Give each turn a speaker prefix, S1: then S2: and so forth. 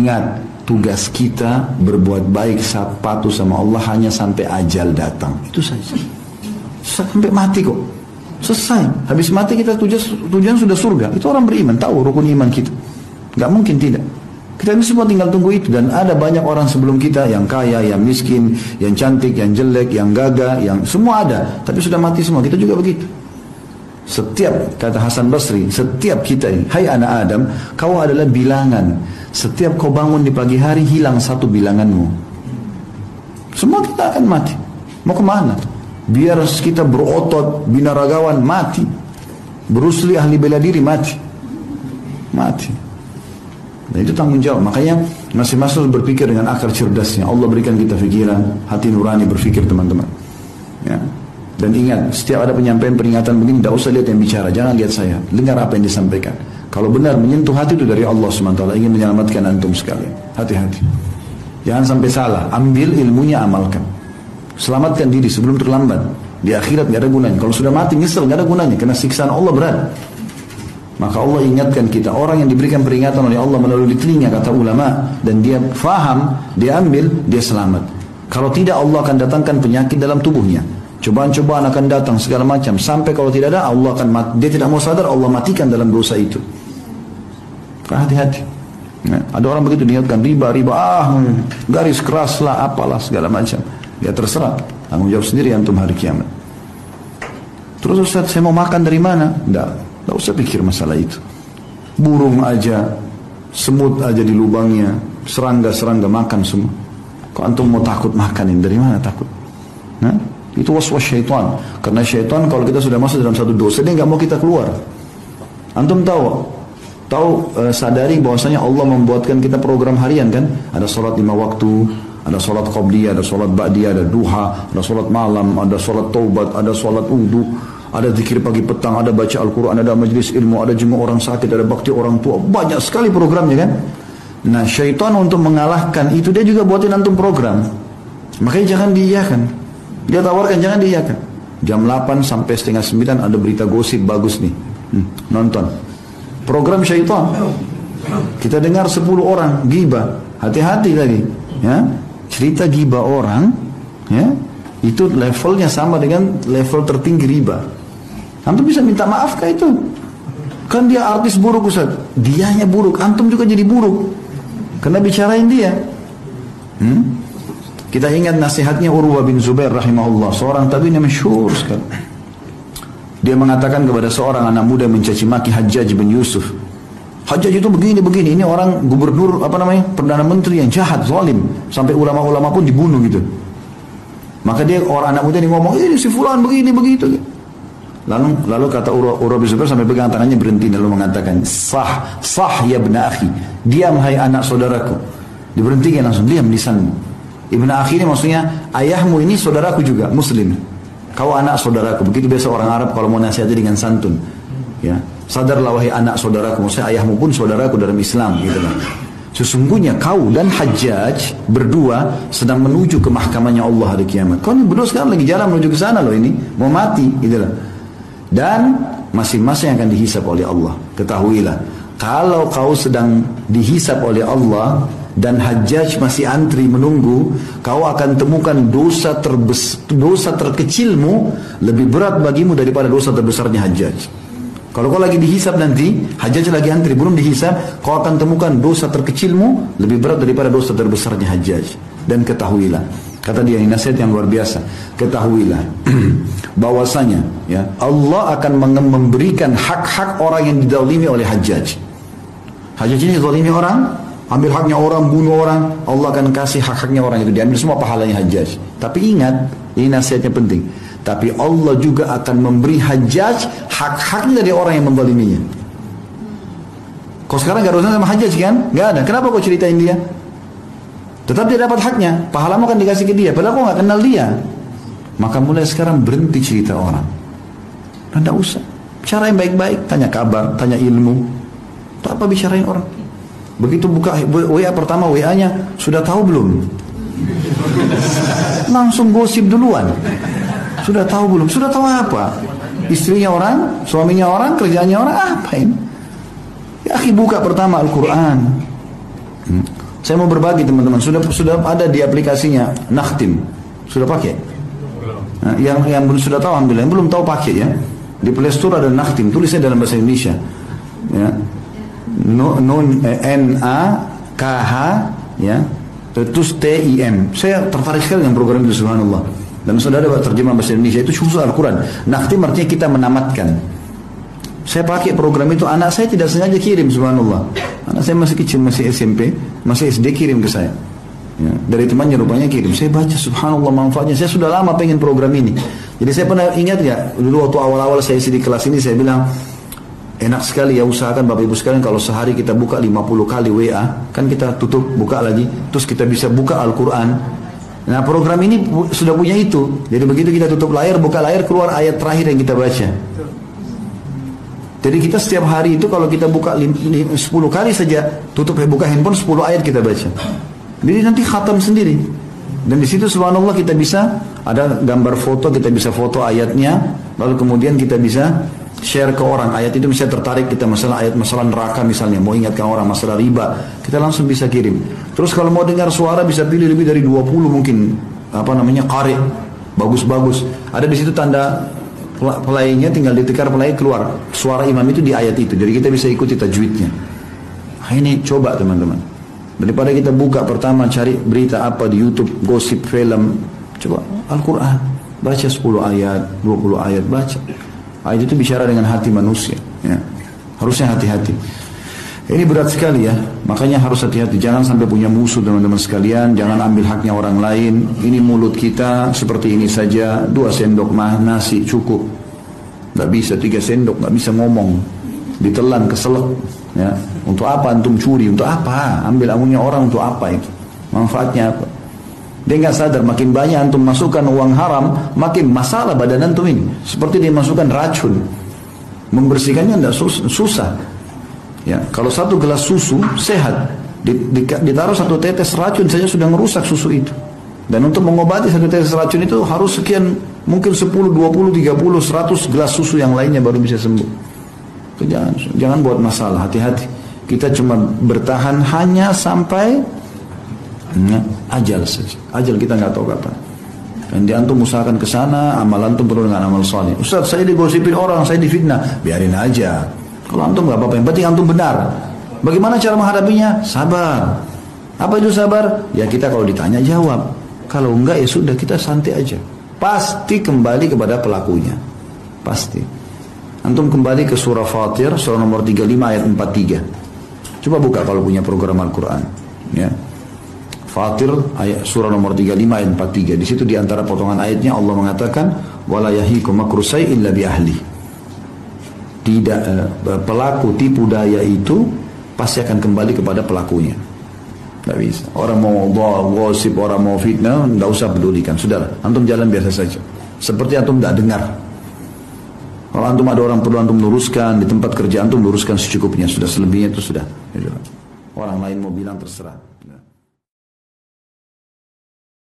S1: Ingat, tugas kita berbuat baik, patuh sama Allah hanya sampai ajal datang. Itu saja. Sampai mati kok. Selesai. Habis mati kita tujuan sudah surga. Itu orang beriman, tahu rukun iman kita. Gak mungkin tidak. Kita ini semua tinggal tunggu itu. Dan ada banyak orang sebelum kita yang kaya, yang miskin, yang cantik, yang jelek, yang gagah, yang semua ada. Tapi sudah mati semua. Kita juga begitu. Setiap, kata Hasan Basri, setiap kita ini, hai anak Adam, kau adalah bilangan. Setiap kau bangun di pagi hari, hilang satu bilanganmu. Semua kita akan mati. Mau kemana? Biar kita berotot, binaragawan, mati. Bruce Lee, ahli bela diri, mati. Mati. Dan itu tanggung jawab. Makanya masing-masing berpikir dengan akal cerdasnya. Allah berikan kita pikiran, hati nurani berpikir, teman-teman. Ya. Dan ingat, setiap ada penyampaian peringatan begini, tidak usah lihat yang bicara, jangan lihat saya, dengar apa yang disampaikan. Kalau benar menyentuh hati itu dari Allah SWT, ingin menyelamatkan antum sekalian. Hati-hati, jangan sampai salah. Ambil ilmunya, amalkan, selamatkan diri sebelum terlambat. Di akhirat gak ada gunanya. Kalau sudah mati nyesel gak ada gunanya, karena siksaan Allah berat. Maka Allah ingatkan kita, orang yang diberikan peringatan oleh Allah melalui telinga, kata ulama, dan dia faham, dia ambil, dia selamat. Kalau tidak, Allah akan datangkan penyakit dalam tubuhnya. Cobaan-cobaan akan datang segala macam, sampai kalau tidak ada, Allah akan dia tidak mau sadar, Allah matikan dalam dosa itu. Hati-hati. Nah, ada orang begitu diingatkan riba, garis keras lah, apalah segala macam. Ya terserah, tanggung jawab sendiri antum hari kiamat. Terus Ustaz, saya mau makan dari mana? Tidak usah pikir masalah itu. Burung aja, semut aja di lubangnya, serangga-serangga makan semua. Kok antum mau takut makanin? Dari mana takut? Nah? Itu waswas syaitan. Karena syaitan kalau kita sudah masuk dalam satu dosa, dia nggak mau kita keluar. Antum tahu sadari bahwasanya Allah membuatkan kita program harian kan? Ada sholat 5 waktu, ada sholat qabliyah, ada sholat ba'diyah, ada duha, ada sholat malam, ada sholat taubat, ada sholat wudu, ada zikir pagi petang, ada baca Al-Quran, ada majlis ilmu, ada jenguk orang sakit, ada bakti orang tua. Banyak sekali programnya kan? Nah, syaitan untuk mengalahkan itu dia juga buatin antum program. Makanya jangan diiyakan. Dia tawarkan, jangan diiyakan. Jam 8 sampai setengah 9 ada berita gosip bagus nih. Nonton. Program syaitan. Kita dengar 10 orang gibah. Hati-hati tadi. Ya. Cerita gibah orang, ya, itu levelnya sama dengan level tertinggi riba. Antum bisa minta maaf kah itu? Kan dia artis buruk Ustaz. Dianya buruk, antum juga jadi buruk. Karena bicarain dia. Kita ingat nasihatnya Urwah bin Zubair rahimahullah, seorang tabi'in yang masyhur sekali. Dia mengatakan kepada seorang anak muda mencaci maki Hajjaj bin Yusuf. Hajjaj itu begini, ini orang gubernur perdana menteri yang jahat, zalim, sampai ulama-ulama pun dibunuh gitu. Maka dia orang anak muda ini ngomong, ini si fulan begini begitu. Lalu kata Urwah bin Zubair sampai pegang tangannya berhenti, lalu mengatakan, sah ya ibn akhi, diam hai anak saudaraku. Diberhentikan langsung, diam lisanmu. Ibn akhi ini maksudnya ayahmu ini saudaraku juga, muslim. Kau anak saudaraku. Begitu biasa orang Arab kalau mau nasihati dengan santun. Ya, sadarlah wahai anak saudaraku. Maksudnya ayahmu pun saudaraku dalam Islam gitu kan. Sesungguhnya kau dan Hajjaj berdua sedang menuju ke mahkamahnya Allah hari kiamat. Kau ini berdua sekarang lagi jalan menuju ke sana loh, ini mau mati gitu loh. Dan masing-masing akan dihisap oleh Allah. Ketahuilah, kalau kau sedang dihisap oleh Allah dan Hajjaj masih antri menunggu, kau akan temukan dosa terkecilmu lebih berat bagimu daripada dosa terbesarnya Hajjaj. Kalau kau lagi dihisap nanti, Hajjaj lagi antri belum dihisap, kau akan temukan dosa terkecilmu lebih berat daripada dosa terbesarnya Hajjaj. Dan ketahuilah, kata dia, ini nasihat yang luar biasa, ketahuilah bahwasanya ya, Allah akan memberikan hak-hak orang yang dizalimi oleh Hajjaj. Hajjaj ini zalimi orang, ambil haknya orang, bunuh orang, Allah akan kasih hak-haknya orang itu, diambil semua pahalanya Hajjaj. Tapi ingat, ini nasihatnya penting, tapi Allah juga akan memberi Hajjaj hak-haknya dari orang yang menzaliminya. Kau sekarang gak ada urusan sama Hajjaj kan? Gak ada. Kenapa kau ceritain dia? Tetap dia dapat haknya, pahalamu akan dikasih ke dia, padahal kau gak kenal dia. Maka mulai sekarang berhenti cerita orang. Dan gak usah, bicara yang baik-baik, tanya kabar, tanya ilmu. Tak apa bicarain orang. Begitu buka WA pertama, WA-nya sudah tahu belum? Langsung gosip duluan. Sudah tahu belum? Sudah tahu apa? Istrinya orang, suaminya orang, kerjanya orang, apa ini? Ya akhi, buka pertama Al-Quran. Saya mau berbagi teman-teman, sudah ada di aplikasinya Nakhtim. Sudah pakai? Nah, yang belum sudah tahu alhamdulillah, yang belum tahu pakai ya. Di Play Store ada Nakhtim, tulisnya dalam bahasa Indonesia. Ya. NAKH ya. Terus TIM. Saya tertarik sekali dengan program itu subhanallah. Dan sudah ada terjemah bahasa Indonesia, itu khusus Al-Quran. Nakhtim artinya kita menamatkan. Saya pakai program itu, anak saya tidak sengaja kirim subhanallah. Anak saya masih kecil, masih SMP, masih SD, kirim ke saya ya, dari temannya rupanya kirim. Saya baca subhanallah manfaatnya. Saya sudah lama pengen program ini. Jadi saya pernah ingat ya, dulu waktu awal-awal saya isi di kelas ini, saya bilang enak sekali ya, usahakan Bapak Ibu sekalian kalau sehari kita buka 50 kali WA, kan kita tutup buka lagi, terus kita bisa buka Al-Quran. Nah program ini sudah punya itu. Jadi begitu kita tutup layar, buka layar, keluar ayat terakhir yang kita baca. Jadi kita setiap hari itu kalau kita buka 10 kali saja, tutup buka handphone 10 ayat kita baca. Jadi nanti khatam sendiri. Dan di situ subhanallah kita bisa ada gambar foto, kita bisa foto ayatnya, lalu kemudian kita bisa share ke orang. Ayat itu bisa tertarik kita masalah ayat masalah neraka misalnya, mau ingatkan orang masalah riba, kita langsung bisa kirim. Terus kalau mau dengar suara bisa pilih lebih dari 20 mungkin qari, bagus-bagus. Ada di situ tanda pelaynya, tinggal ditekar pelay keluar suara imam itu di ayat itu, jadi kita bisa ikuti tajwidnya. Nah, ini coba teman-teman, daripada kita buka pertama cari berita apa di YouTube, gosip film, coba Al-Quran, baca 10 ayat 20 ayat, baca ayat itu bicara dengan hati manusia ya. Harusnya hati-hati. Ini berat sekali ya, makanya harus hati-hati. Jangan sampai punya musuh teman-teman sekalian. Jangan ambil haknya orang lain. Ini mulut kita seperti ini saja. 2 sendok nasi cukup. Gak bisa 3 sendok, gak bisa ngomong. Ditelan, keselak ya. Untuk apa antum curi? Untuk apa? Ambil amunnya orang untuk apa itu? Manfaatnya apa? Dia gak sadar, makin banyak antum masukkan uang haram, makin masalah badan antum ini. Seperti dia masukkan racun. Membersihkannya tidak susah. Ya, kalau 1 gelas susu sehat, ditaruh 1 tetes racun saja sudah merusak susu itu. Dan untuk mengobati 1 tetes racun itu harus sekian, mungkin 10, 20, 30, 100 gelas susu yang lainnya baru bisa sembuh. Jangan buat masalah, hati-hati. Kita cuma bertahan hanya sampai ajal saja. Ajal kita nggak tahu kapan. Dan di antum usahakan ke sana, amal antum perlu dengan amal saleh. Ustaz, saya digosipin orang, saya difitnah, biarin aja. Kalau antum nggak apa-apa, yang penting antum benar. Bagaimana cara menghadapinya? Sabar. Apa itu sabar? Ya kita kalau ditanya jawab. Kalau enggak ya sudah, kita santai aja. Pasti kembali kepada pelakunya. Pasti. Antum kembali ke surah Fatir, surah nomor 35 ayat 43. Coba buka kalau punya program Al-Quran. Ya. Fatir ayat surah nomor 35 ayat 43. Di situ di antara potongan ayatnya Allah mengatakan, "Wala yahikum makru sayyi illa bi ahli." Tidak, pelaku tipu daya itu pasti akan kembali kepada pelakunya. Tidak bisa. Orang mau gosip, orang mau fitnah, tidak usah pedulikan. Sudahlah, antum jalan biasa saja. Seperti antum tidak dengar. Kalau antum ada orang perlu antum luruskan, di tempat kerja antum luruskan secukupnya. Sudah, selebihnya itu sudah. Orang lain mau bilang terserah.